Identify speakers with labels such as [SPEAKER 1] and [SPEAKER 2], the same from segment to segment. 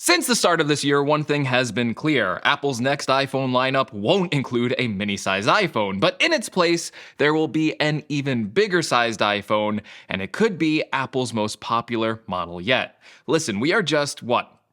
[SPEAKER 1] Since the start of this year, one thing has been clear. Apple's next iPhone lineup won't include a mini-sized iPhone, but in its place, there will be an even bigger-sized iPhone, and it could be Apple's most popular model yet. Listen, we are just,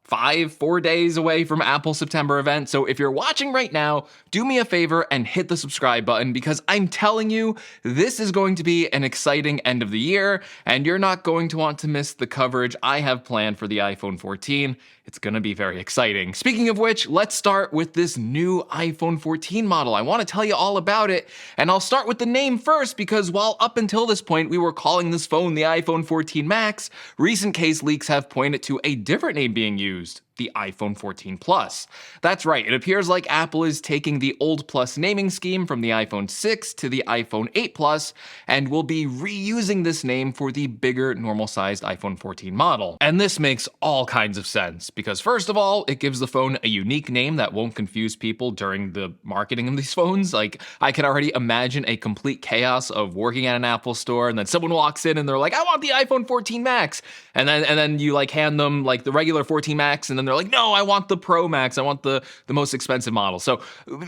[SPEAKER 1] 4 days away from Apple's September event, so if you're watching right now, do me a favor and hit the subscribe button because I'm telling you, this is going to be an exciting end of the year, and you're not going to want to miss the coverage I have planned for the iPhone 14. It's gonna be very exciting. Speaking of which, let's start with this new iPhone 14 model. I wanna tell you all about it, and I'll start with the name first because while up until this point we were calling this phone the iPhone 14 Max, recent case leaks have pointed to a different name being used. The iPhone 14 Plus. That's right, it appears like Apple is taking the old Plus naming scheme from the iPhone 6 to the iPhone 8 Plus and will be reusing this name for the bigger normal-sized iPhone 14 model. And this makes all kinds of sense because first of all, it gives the phone a unique name that won't confuse people during the marketing of these phones. Like, I can already imagine a complete chaos of working at an Apple store and then someone walks in and they're like, I want the iPhone 14 Max. And then you hand them the regular 14 Max and then they're like, no, I want the Pro Max. I want the most expensive model. So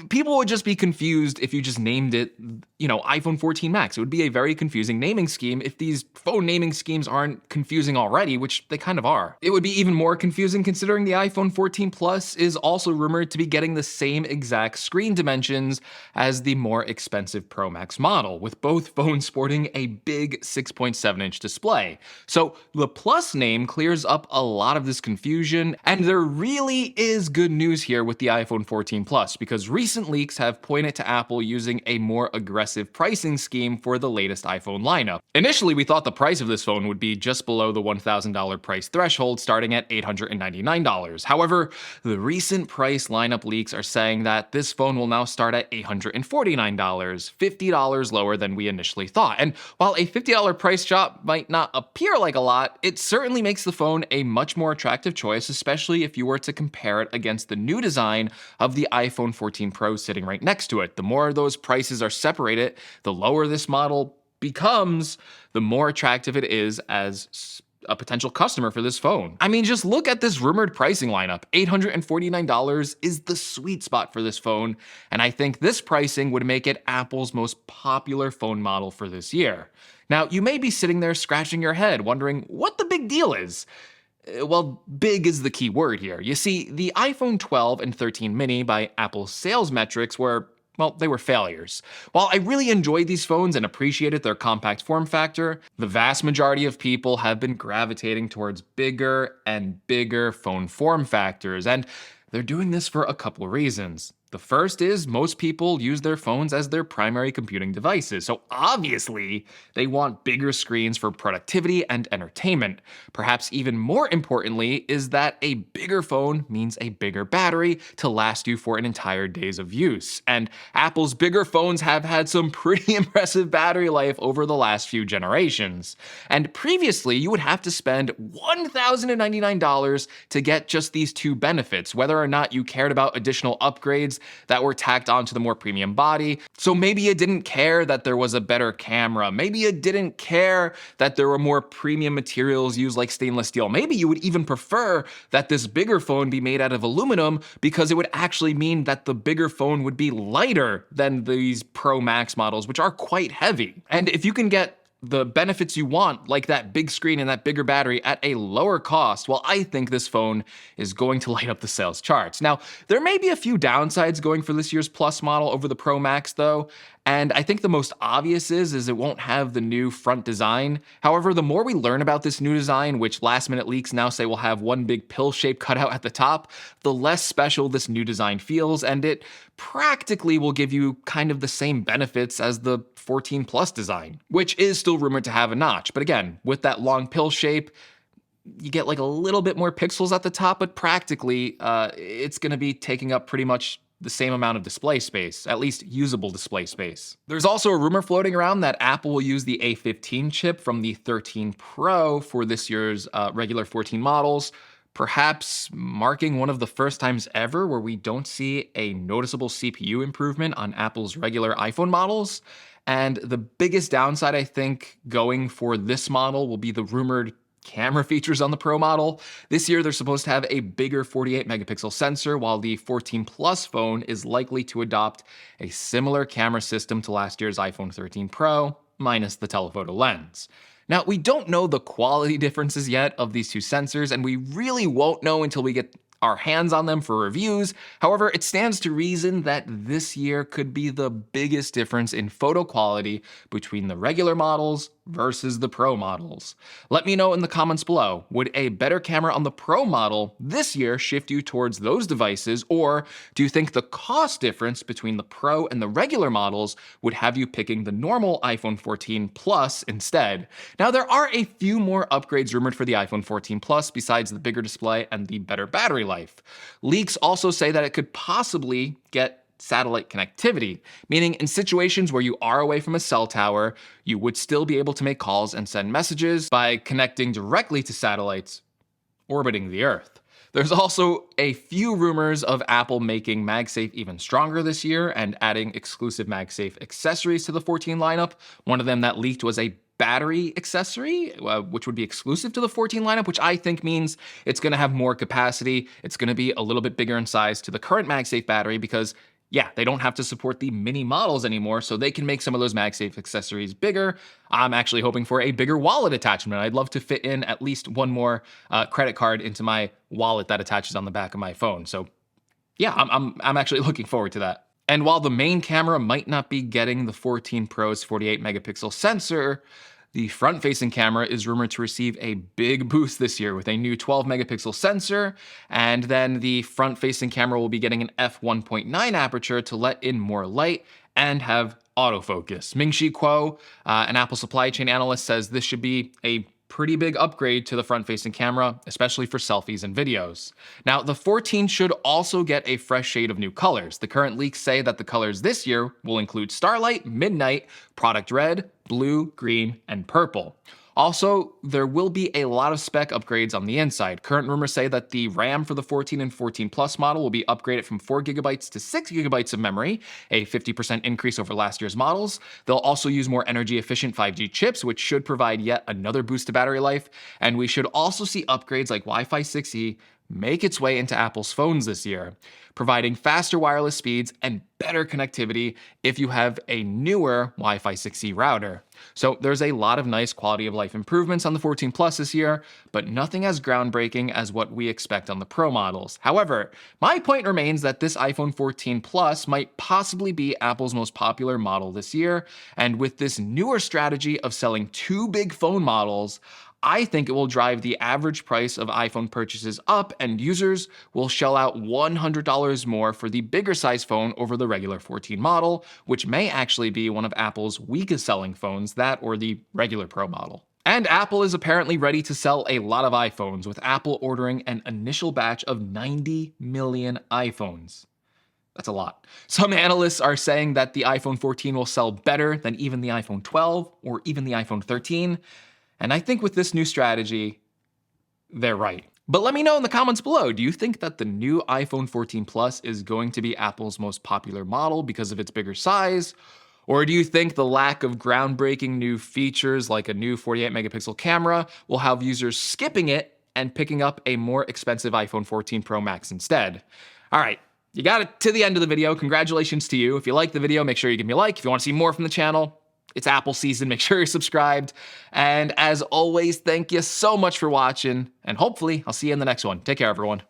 [SPEAKER 1] people would just be confused if you just named it, iPhone 14 Max. It would be a very confusing naming scheme if these phone naming schemes aren't confusing already, which they kind of are. It would be even more confusing considering the iPhone 14 Plus is also rumored to be getting the same exact screen dimensions as the more expensive Pro Max model, with both phones sporting a big 6.7-inch display. So the Plus name clears up a lot of this confusion, and there really is good news here with the iPhone 14 Plus because recent leaks have pointed to Apple using a more aggressive pricing scheme for the latest iPhone lineup. Initially, we thought the price of this phone would be just below the $1,000 price threshold, starting at $899. However, the recent price lineup leaks are saying that this phone will now start at $849, $50 lower than we initially thought. And while a $50 price drop might not appear like a lot, it certainly makes the phone a much more attractive choice, especially if you were to compare it against the new design of the iPhone 14 Pro sitting right next to it. The more those prices are separated, the lower this model becomes, the more attractive it is as a potential customer for this phone. I mean, just look at this rumored pricing lineup. $849 is the sweet spot for this phone, and I think this pricing would make it Apple's most popular phone model for this year. Now, you may be sitting there scratching your head, wondering what the big deal is. Well, big is the key word here. You see, the iPhone 12 and 13 mini by Apple's sales metrics were, they were failures. While I really enjoyed these phones and appreciated their compact form factor, the vast majority of people have been gravitating towards bigger and bigger phone form factors, and they're doing this for a couple of reasons. The first is most people use their phones as their primary computing devices, so obviously they want bigger screens for productivity and entertainment. Perhaps even more importantly is that a bigger phone means a bigger battery to last you for an entire days of use. And Apple's bigger phones have had some pretty impressive battery life over the last few generations. And previously you would have to spend $1,099 to get just these two benefits, whether or not you cared about additional upgrades that were tacked onto the more premium body. So maybe you didn't care that there was a better camera. Maybe you didn't care that there were more premium materials used like stainless steel. Maybe you would even prefer that this bigger phone be made out of aluminum because it would actually mean that the bigger phone would be lighter than these Pro Max models, which are quite heavy. And if you can get the benefits you want, like that big screen and that bigger battery at a lower cost, well, I think this phone is going to light up the sales charts. Now, there may be a few downsides going for this year's Plus model over the Pro Max though, and I think the most obvious is it won't have the new front design. However, the more we learn about this new design, which last-minute leaks now say will have one big pill-shaped cutout at the top, the less special this new design feels, and it practically will give you kind of the same benefits as the 14 Plus design, which is still rumored to have a notch. But again, with that long pill shape, you get a little bit more pixels at the top, but practically it's going to be taking up pretty much the same amount of display space, at least usable display space. There's also a rumor floating around that Apple will use the A15 chip from the 13 Pro for this year's regular 14 models, perhaps marking one of the first times ever where we don't see a noticeable CPU improvement on Apple's regular iPhone models. And the biggest downside, I think, going for this model will be the rumored camera features on the Pro model. This year, they're supposed to have a bigger 48 megapixel sensor, while the 14 Plus phone is likely to adopt a similar camera system to last year's iPhone 13 Pro, minus the telephoto lens. Now, we don't know the quality differences yet of these two sensors, and we really won't know until we get our hands on them for reviews. However, it stands to reason that this year could be the biggest difference in photo quality between the regular models versus the Pro models. Let me know in the comments below, would a better camera on the Pro model this year shift you towards those devices, or do you think the cost difference between the Pro and the regular models would have you picking the normal iPhone 14 Plus instead? Now, there are a few more upgrades rumored for the iPhone 14 Plus besides the bigger display and the better battery life. Leaks also say that it could possibly get satellite connectivity, meaning in situations where you are away from a cell tower, you would still be able to make calls and send messages by connecting directly to satellites orbiting the Earth. There's also a few rumors of Apple making MagSafe even stronger this year and adding exclusive MagSafe accessories to the 14 lineup. One of them that leaked was a battery accessory, which would be exclusive to the 14 lineup, which I think means it's going to have more capacity. It's going to be a little bit bigger in size to the current MagSafe battery because, yeah, they don't have to support the mini models anymore, so they can make some of those MagSafe accessories bigger. I'm actually hoping for a bigger wallet attachment. I'd love to fit in at least one more credit card into my wallet that attaches on the back of my phone. So yeah, I'm actually looking forward to that. And while the main camera might not be getting the 14 Pro's 48 megapixel sensor, the front-facing camera is rumored to receive a big boost this year with a new 12 megapixel sensor, and then the front-facing camera will be getting an f1.9 aperture to let in more light and have autofocus. Ming-Chi Kuo, an Apple supply chain analyst, says this should be a pretty big upgrade to the front-facing camera, especially for selfies and videos. Now, the 14 should also get a fresh shade of new colors. The current leaks say that the colors this year will include Starlight, Midnight, Product Red, Blue, Green, and Purple. Also, there will be a lot of spec upgrades on the inside. Current rumors say that the RAM for the 14 and 14 Plus model will be upgraded from 4 gigabytes to 6 gigabytes of memory, a 50% increase over last year's models. They'll also use more energy-efficient 5G chips, which should provide yet another boost to battery life. And we should also see upgrades like Wi-Fi 6E make its way into Apple's phones this year, providing faster wireless speeds and better connectivity if you have a newer Wi-Fi 6E router. So there's a lot of nice quality of life improvements on the 14 Plus this year, but nothing as groundbreaking as what we expect on the Pro models. However, my point remains that this iPhone 14 Plus might possibly be Apple's most popular model this year, and with this newer strategy of selling two big phone models, I think it will drive the average price of iPhone purchases up, and users will shell out $100 more for the bigger size phone over the regular 14 model, which may actually be one of Apple's weakest selling phones, that or the regular Pro model. And Apple is apparently ready to sell a lot of iPhones, with Apple ordering an initial batch of 90 million iPhones. That's a lot. Some analysts are saying that the iPhone 14 will sell better than even the iPhone 12 or even the iPhone 13. And I think with this new strategy, they're right. But let me know in the comments below, do you think that the new iPhone 14 Plus is going to be Apple's most popular model because of its bigger size? Or do you think the lack of groundbreaking new features like a new 48 megapixel camera will have users skipping it and picking up a more expensive iPhone 14 Pro Max instead? All right, you got it to the end of the video. Congratulations to you. If you liked the video, make sure you give me a like. If you want to see more from the channel, it's Apple season. Make sure you're subscribed. And as always, thank you so much for watching. And hopefully, I'll see you in the next one. Take care, everyone.